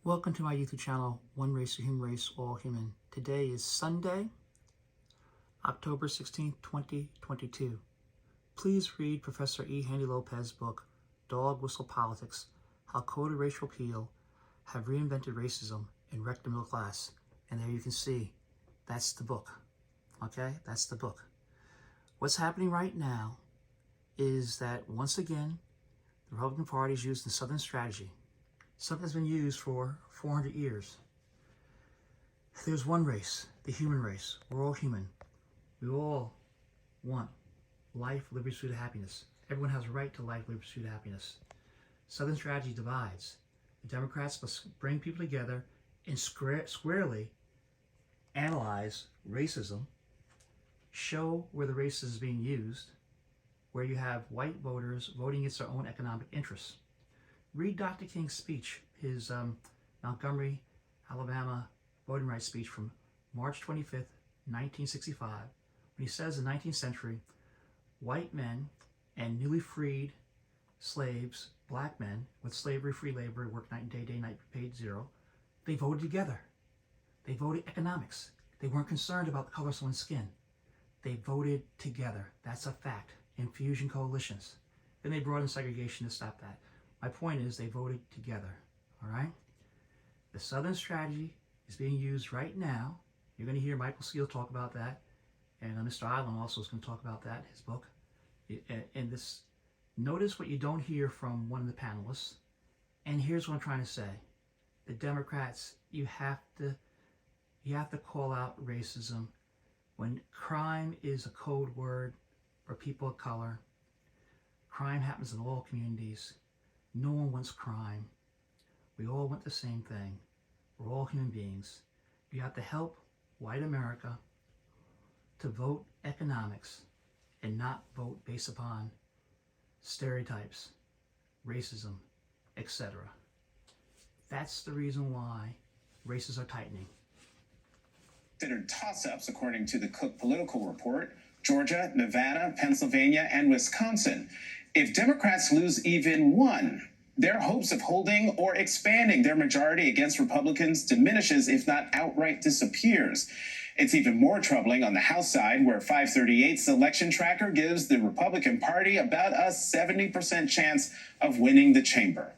Welcome to my YouTube channel, One Race, a Human Race, All Human. Today is Sunday, October 16th, 2022. Please read Professor E. Handy Lopez's book, Dog Whistle Politics, How Coded Racial Appeal Have Reinvented Racism and Wrecked the Middle Class. And there you can see, that's the book. Okay, that's the book. What's happening right now is that, once again, the Republican Party is using the Southern strategy. Something that's been used for 400 years. There's one race, the human race. We're all human. We all want life, liberty, pursuit of happiness. Everyone has a right to life, liberty, pursuit of happiness. Southern strategy divides. The Democrats must bring people together and squarely analyze racism, show where the racism is being used, where you have white voters voting against their own economic interests. Read Dr. King's speech, his Montgomery, Alabama voting rights speech from March 25th, 1965, when he says in the 19th century, white men and newly freed slaves, black men with slavery-free labor, work night and day, night paid zero, they voted together. They voted economics. They weren't concerned about the color of someone's skin. They voted together. That's a fact. Infusion coalitions. Then they brought in segregation to stop that. My point is they voted together, all right? The Southern strategy is being used right now. You're going to hear Michael Steele talk about that, and Mr. Island also is going to talk about that, his book. And this, notice what you don't hear from one of the panelists, and here's what I'm trying to say. The Democrats, you have to call out racism. When crime is a code word for people of color, crime happens in all communities. No one wants crime. We all want the same thing. We're all human beings. You have to help white America to vote economics and not vote based upon stereotypes, racism, etc. That's the reason why races are tightening. Considered toss-ups, according to the Cook Political Report: Georgia, Nevada, Pennsylvania, and Wisconsin. If Democrats lose even one, their hopes of holding or expanding their majority against Republicans diminishes, if not outright disappears. It's even more troubling on the House side, where 538's election tracker gives the Republican Party about a 70% chance of winning the chamber.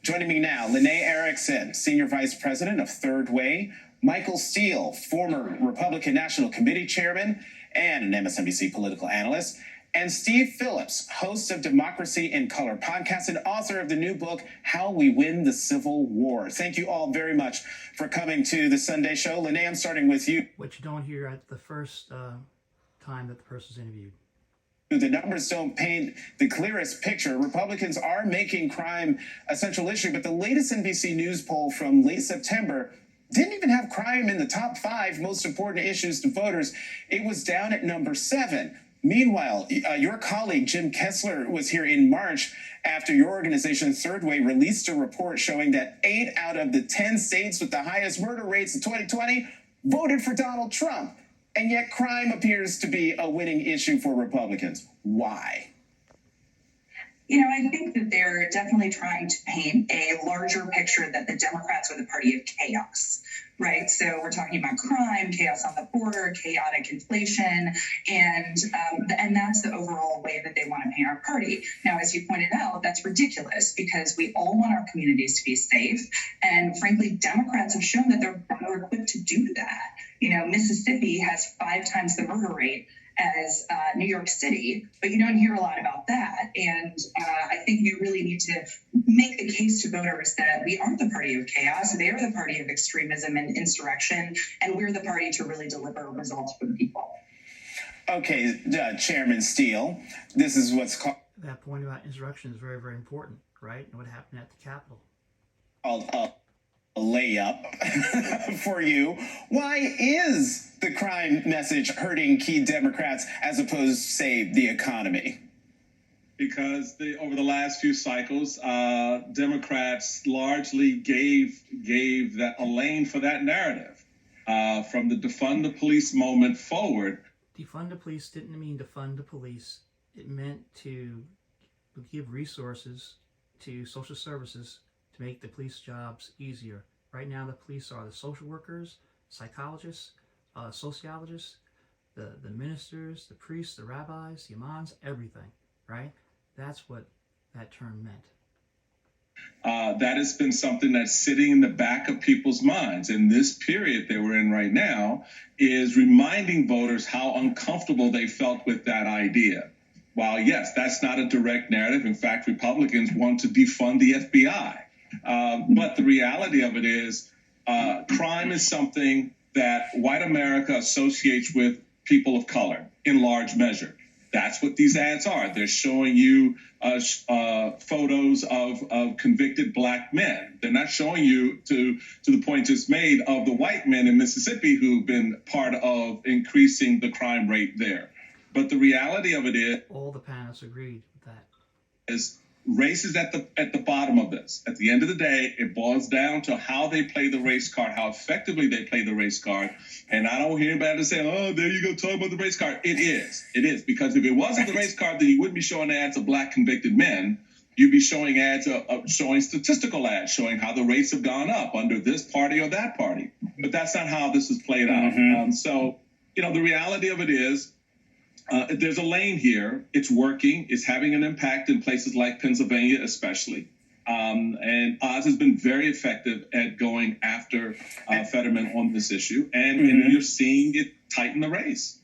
Joining me now, Lene Erickson, Senior Vice President of Third Way, Michael Steele, former Republican National Committee Chairman and an MSNBC political analyst, and Steve Phillips, host of Democracy in Color podcast and author of the new book, How We Win the Civil War. Thank you all very much for coming to the Sunday show. Lene, I'm starting with you. What you don't hear at the first time that the person's interviewed. The numbers don't paint the clearest picture. Republicans are making crime a central issue, but the latest NBC News poll from late September didn't even have crime in the top 5 most important issues to voters. It was down at number 7. Meanwhile, your colleague Jim Kessler was here in March after your organization, Third Way, released a report showing that 8 out of the 10 states with the highest murder rates in 2020 voted for Donald Trump. And yet crime appears to be a winning issue for Republicans. Why? I think that they're definitely trying to paint a larger picture that the Democrats are the party of chaos, right? So we're talking about crime, chaos on the border, chaotic inflation, and that's the overall way that they want to paint our party. Now, as you pointed out, that's ridiculous because we all want our communities to be safe, and frankly, Democrats have shown that they're better equipped to do that. Mississippi has 5 times the murder rate as New York City, but you don't hear a lot about that. And I think you really need to make the case to voters that we aren't the party of chaos. They are the party of extremism and insurrection, and we're the party to really deliver results for the people. Okay, Chairman Steele, this is what's called... That point about insurrection is very, very important, right? And what happened at the Capitol. A layup for you. Why is the crime message hurting key Democrats as opposed to, say, the economy? Because over the last few cycles, Democrats largely gave a lane for that narrative. From the defund the police moment forward. Defund the police didn't mean defund the police. It meant to give resources to social services to to make the police jobs easier. Right now, the police are the social workers, psychologists, sociologists, the ministers, the priests, the rabbis, the imams, everything, right? That's what that term meant. That has been something that's sitting in the back of people's minds. And this period that we're in right now is reminding voters how uncomfortable they felt with that idea. While, yes, that's not a direct narrative. In fact, Republicans want to defund the FBI. But the reality of it is crime is something that white America associates with people of color in large measure. That's what these ads are. They're showing you photos of convicted black men. They're not showing you, to the point just made, of the white men in Mississippi who've been part of increasing the crime rate there. But the reality of it is, all the panelists agreed with that. Is race is at the bottom of this. At the end of the day, it boils down to how they play the race card, how effectively they play the race card. And I don't hear anybody say, "Oh, there you go, talk about the race card." It is, because if it wasn't the race card, then you wouldn't be showing ads of black convicted men. You'd be showing ads showing statistical ads showing how the rates have gone up under this party or that party. But that's not how this is played out. So, the reality of it is, there's a lane here. It's working. It's having an impact in places like Pennsylvania, especially. And Oz has been very effective at going after Fetterman on this issue. And you're seeing it tighten the race.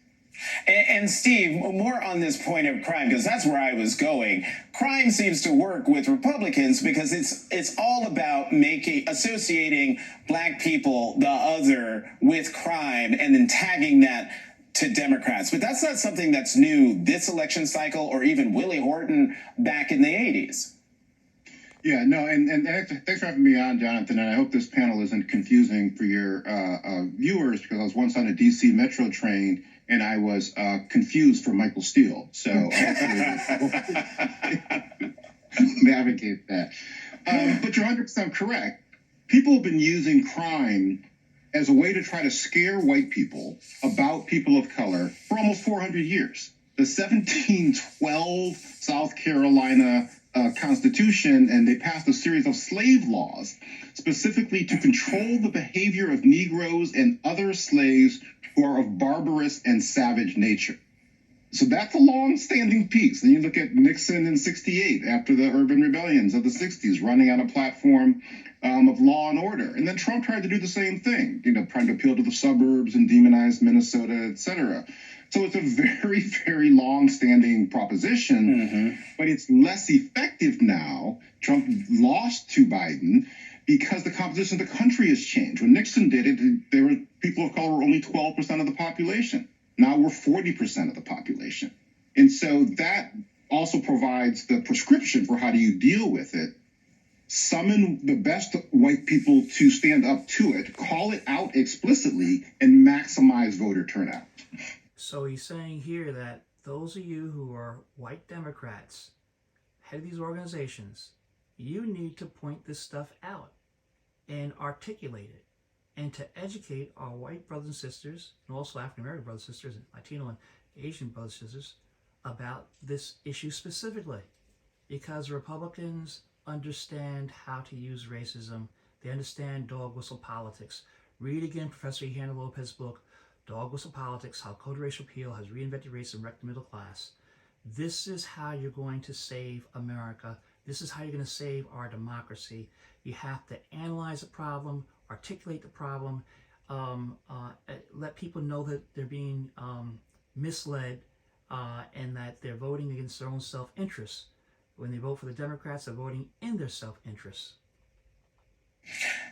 And Steve, more on this point of crime, because that's where I was going. Crime seems to work with Republicans because it's all about associating black people, the other, with crime, and then tagging that to Democrats. But that's not something that's new this election cycle or even Willie Horton back in the 80s. Yeah, no, and thanks for having me on, Jonathan. And I hope this panel isn't confusing for your viewers, because I was once on a DC Metro train and I was confused for Michael Steele. So navigate that. But you're 100% correct. People have been using crime as a way to try to scare white people about people of color for almost 400 years. The 1712 South Carolina Constitution, and they passed a series of slave laws specifically to control the behavior of Negroes and other slaves who are of barbarous and savage nature. So that's a long-standing piece. Then you look at Nixon in '68, after the urban rebellions of the 60s, running on a platform of law and order. And then Trump tried to do the same thing, trying to appeal to the suburbs and demonize Minnesota, et cetera. So it's a very, very long-standing proposition, but it's less effective now. Trump lost to Biden because the composition of the country has changed. When Nixon did it, people of color were only 12% of the population. Now we're 40% of the population. And so that also provides the prescription for how do you deal with it. Summon the best white people to stand up to it, call it out explicitly, and maximize voter turnout. So he's saying here that those of you who are white Democrats, head of these organizations, you need to point this stuff out and articulate it, and to educate our white brothers and sisters, and also African-American brothers and sisters, and Latino and Asian brothers and sisters, about this issue specifically. Because Republicans understand how to use racism. They understand dog whistle politics. Read again Professor E. Handy Lopez's book, Dog Whistle Politics, How Code Racial Appeal Has Reinvented Racism, Wrecked the Middle Class. This is how you're going to save America. This is how you're going to save our democracy. You have to analyze the problem, articulate the problem, let people know that they're being misled and that they're voting against their own self-interest. When they vote for the Democrats, they're voting in their self-interest.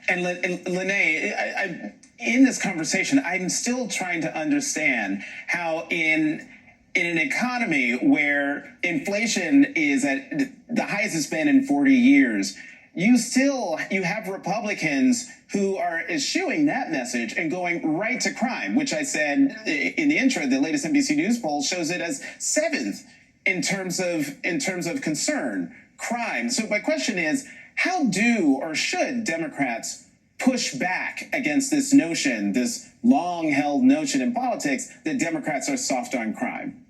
And Lene, in this conversation, I'm still trying to understand how in an economy where inflation is at the highest it's been in 40 years, you have Republicans who are eschewing that message and going right to crime, which I said in the intro, the latest NBC News poll shows it as 7th in terms of concern, crime. So my question is, how do or should Democrats push back against this notion, this long-held notion in politics, that Democrats are soft on crime?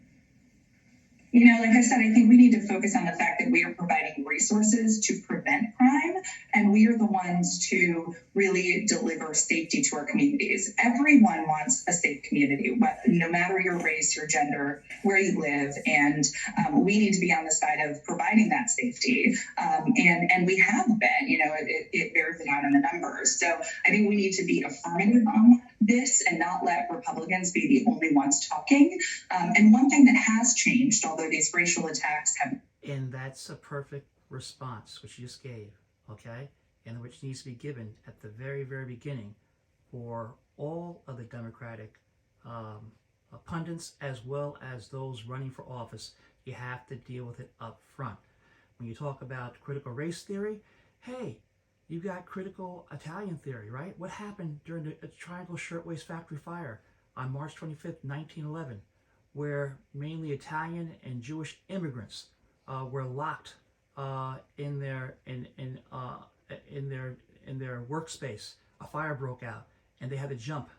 You know, like I said, I think we need to focus on the fact that we are providing resources to prevent crime, and we are the ones to really deliver safety to our communities. Everyone wants a safe community, no matter your race, your gender, where you live, and we need to be on the side of providing that safety. And we have been, you know, it bears it out in the numbers. So I think we need to be affirmative on this and not let Republicans be the only ones talking. And one thing that has changed, although these racial attacks have... And that's a perfect response, which you just gave, okay? And which needs to be given at the very, very beginning for all of the Democratic pundits, as well as those running for office. You have to deal with it up front. When you talk about critical race theory, hey, you got critical Italian theory, right? What happened during the Triangle Shirtwaist Factory fire on March 25th, 1911, where mainly Italian and Jewish immigrants were locked in their workspace. A fire broke out, and they had to jump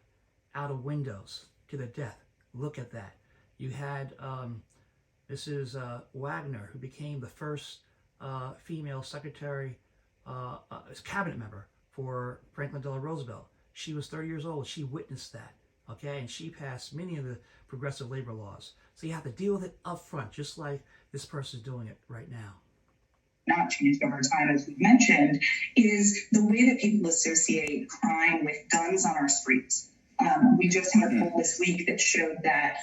out of windows to their death. Look at that. You had Mrs. Wagner, who became the first female secretary, cabinet member for Franklin Delano Roosevelt. She was 30 years old. She witnessed that, okay? And she passed many of the progressive labor laws. So you have to deal with it up front, just like this person's doing it right now. Not changed over time, as we've mentioned, is the way that people associate crime with guns on our streets. We just had a poll this week that showed that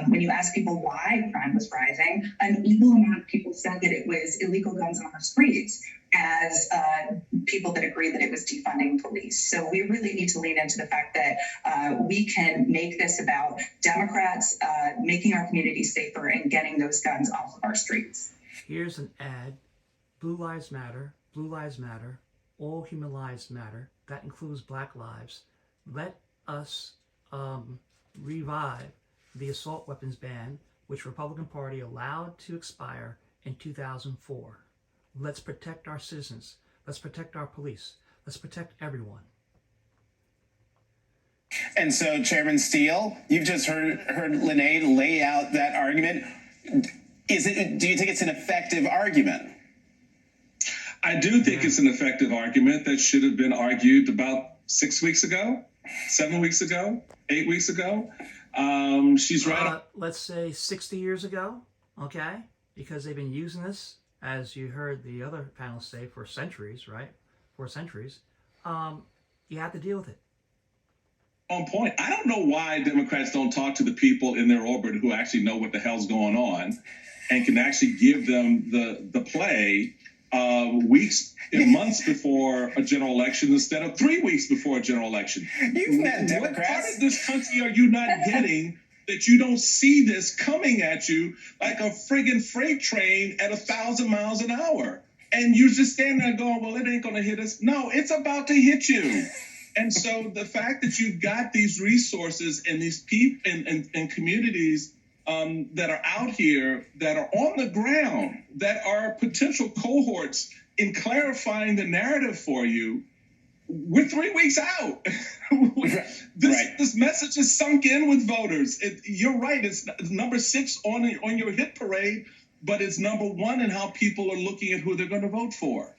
when you ask people why crime was rising, an equal amount of people said that it was illegal guns on our streets as people that agree that it was defunding police. So we really need to lean into the fact that we can make this about Democrats making our communities safer and getting those guns off of our streets. Here's an ad. Blue Lives Matter, Blue Lives Matter, all human lives matter. That includes Black lives. Let us revive the assault weapons ban, which Republican Party allowed to expire in 2004. Let's protect our citizens. Let's protect our police. Let's protect everyone. And so, Chairman Steele, you've just heard Lanae lay out that argument. Do you think it's an effective argument? I do think it's an effective argument that should have been argued about 6 weeks ago, 7 weeks ago, 8 weeks ago. She's right. Let's say 60 years ago, okay? Because they've been using this, as you heard the other panelists say, for centuries, right? For centuries. You have to deal with it. On point. I don't know why Democrats don't talk to the people in their orbit who actually know what the hell's going on and can actually give them the play weeks and months before a general election instead of 3 weeks before a general election. You've met Democrats. What part of this country are you not getting that you don't see this coming at you like a friggin' freight train at 1,000 miles an hour? And you're just standing there going, well, it ain't going to hit us. No, it's about to hit you. And so the fact that you've got these resources and these people and communities that are out here, that are on the ground, that are potential cohorts in clarifying the narrative for you, we're 3 weeks out. This message is sunk in with voters. You're right. It's number 6 on your hit parade, but it's number 1 in how people are looking at who they're going to vote for.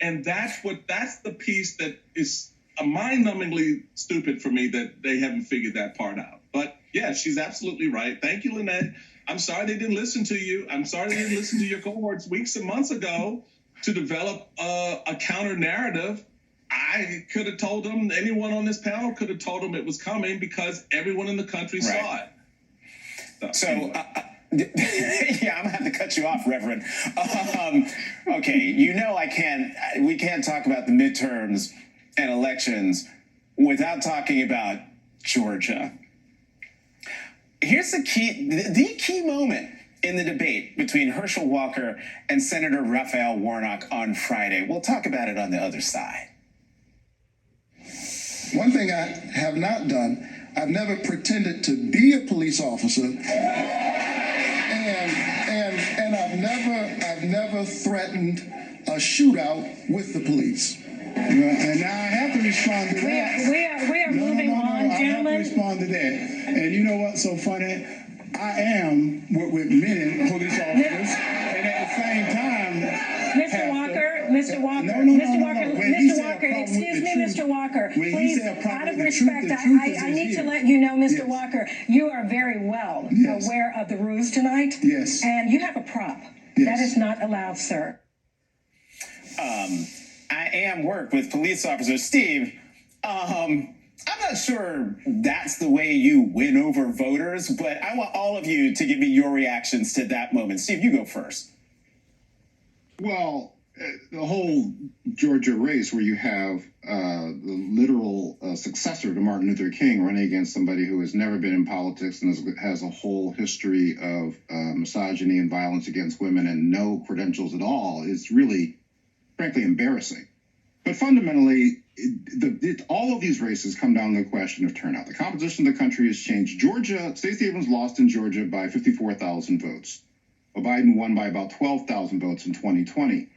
And that's the piece that is mind-numbingly stupid for me, that they haven't figured that part out. But yeah, she's absolutely right. Thank you, Lynette. I'm sorry they didn't listen to you. I'm sorry they didn't listen to your cohorts weeks and months ago to develop a counter narrative. I could have told them, anyone on this panel could have told them it was coming because everyone in the country saw it. So yeah, I'm gonna have to cut you off, Reverend. Okay, we can't talk about the midterms and elections without talking about Georgia. Here's the key moment in the debate between Herschel Walker and Senator Raphael Warnock on Friday. We'll talk about it on the other side. One thing I have not done, I've never pretended to be a police officer, and I've never threatened a shootout with the police. And now I have to respond to that. We are moving on, gentlemen. I have to respond to that. And you know what's so funny? I am with many police officers. Walker, when he please, said out properly, of the respect, truth is I in need to here. let you know, Mr. Yes. Walker, you are very well Yes. aware of the rules tonight. Yes. And you have a prop. Yes. That is not allowed, sir. I am work with police officers. Steve, I'm not sure that's the way you win over voters, but I want all of you to give me your reactions to that moment. Steve, you go first. Well, the whole Georgia race where you have the literal successor to Martin Luther King running against somebody who has never been in politics and has a whole history of misogyny and violence against women and no credentials at all is really, frankly, embarrassing. But fundamentally, all of these races come down to the question of turnout. The composition of the country has changed. Stacey Abrams lost in Georgia by 54,000 votes. Biden won by about 12,000 votes in 2020.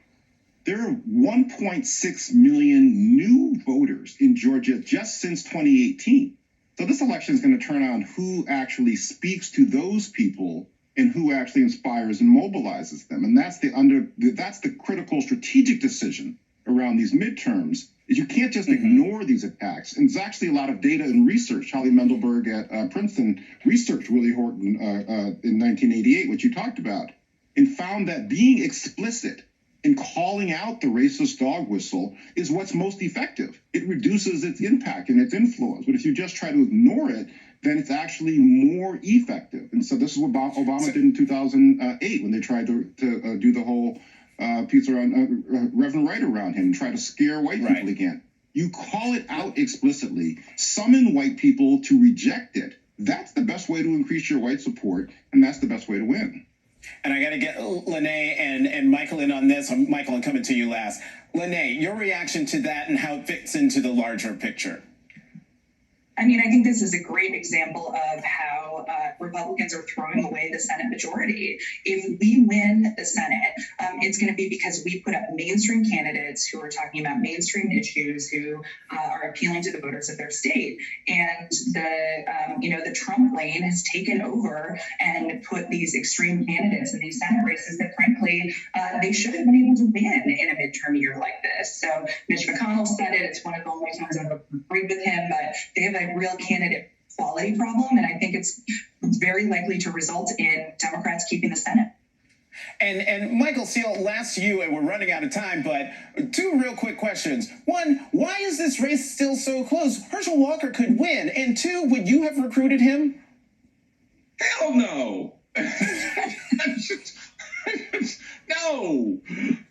There are 1.6 million new voters in Georgia just since 2018. So this election is going to turn on who actually speaks to those people and who actually inspires and mobilizes them. And that's the critical strategic decision around these midterms. Is you can't just ignore these attacks. And there's actually a lot of data and research. Holly Mendelberg at Princeton researched Willie Horton in 1988, which you talked about, and found that being explicit in calling out the racist dog whistle is what's most effective. It reduces its impact and its influence. But if you just try to ignore it, then it's actually more effective. And so this is what Obama did in 2008 when they tried to do the whole piece around Reverend Wright around him and try to scare white people again. You call it out explicitly, summon white people to reject it. That's the best way to increase your white support, and that's the best way to win. And I got to get Lene and Michael in on this. Michael, I'm coming to you last. Lene, your reaction to that and how it fits into the larger picture. I mean, I think this is a great example of how Republicans are throwing away the Senate majority. If we win the Senate, it's going to be because we put up mainstream candidates who are talking about mainstream issues, who are appealing to the voters of their state. And the Trump lane has taken over and put these extreme candidates in these Senate races that, frankly, they should have been able to win in a midterm year like this. So Mitch McConnell said it. It's one of the only times I've agreed with him, but they have a real candidate quality problem, and I think it's very likely to result in Democrats keeping the Senate. And Michael Steele, last to you, and we're running out of time, but two real quick questions. One, why is this race still so close? Herschel Walker could win. And two, would you have recruited him? Hell no.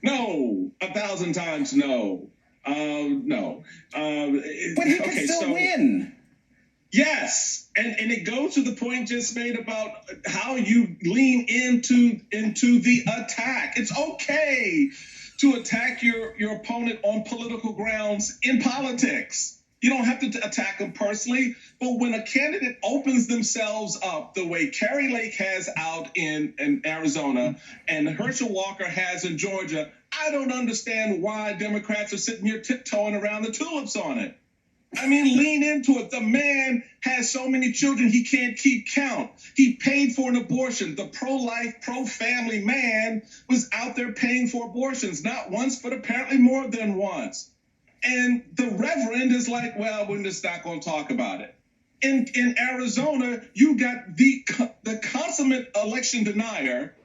No, 1,000 times no. No. But he could still win. Yes, and it goes to the point just made about how you lean into the attack. It's okay to attack your opponent on political grounds in politics. You don't have to attack them personally, but when a candidate opens themselves up the way Kari Lake has out in Arizona and Herschel Walker has in Georgia, I don't understand why Democrats are sitting here tiptoeing around the tulips on it. I mean, lean into it. The man has so many children he can't keep count. He paid for an abortion. The pro-life, pro-family man was out there paying for abortions, not once, but apparently more than once. And the reverend is like, well, we're just not going to talk about it. In Arizona, you got the consummate election denier,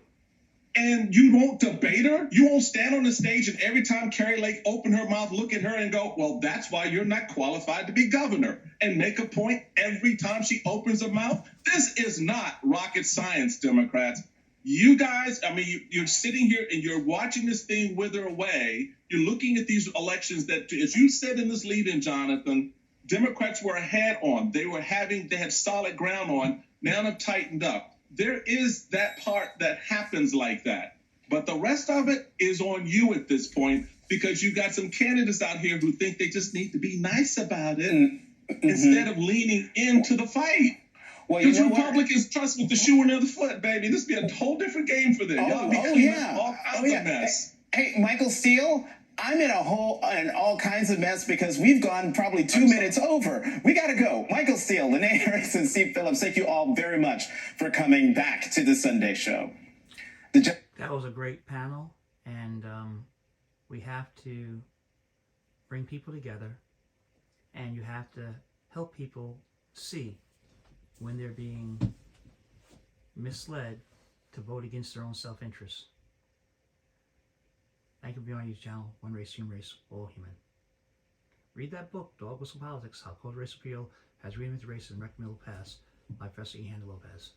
and you won't debate her? You won't stand on the stage and every time Kari Lake open her mouth, look at her and go, well, that's why you're not qualified to be governor, and make a point every time she opens her mouth? This is not rocket science, Democrats. You guys, I mean, you're sitting here and you're watching this thing wither away. You're looking at these elections that, as you said in this lead-in, Jonathan, Democrats were ahead on. They had solid ground on. Now they've tightened up. There is that part that happens like that. But the rest of it is on you at this point, because you got some candidates out here who think they just need to be nice about it instead of leaning into the fight. Well, Because Republicans trust with the shoe on the other foot, baby. This would be a whole different game for them. Y'all be cleaning up all kinds of mess. Hey, Michael Steele, I'm in all kinds of mess because we've gone probably 2 minutes over. We got to go. Michael Steele, Lene Harris, and Steve Phillips, thank you all very much for coming back to the Sunday show. That was a great panel, and we have to bring people together And you have to help people see when they're being misled to vote against their own self-interest. Thank you for being on YouTube channel, One Race, Human Race, All Human. Read that book, Dog Whistle Politics, How Cold Race Appeal Has Reinvented Racism and Recommended Paths by Professor E. Handy Lopez.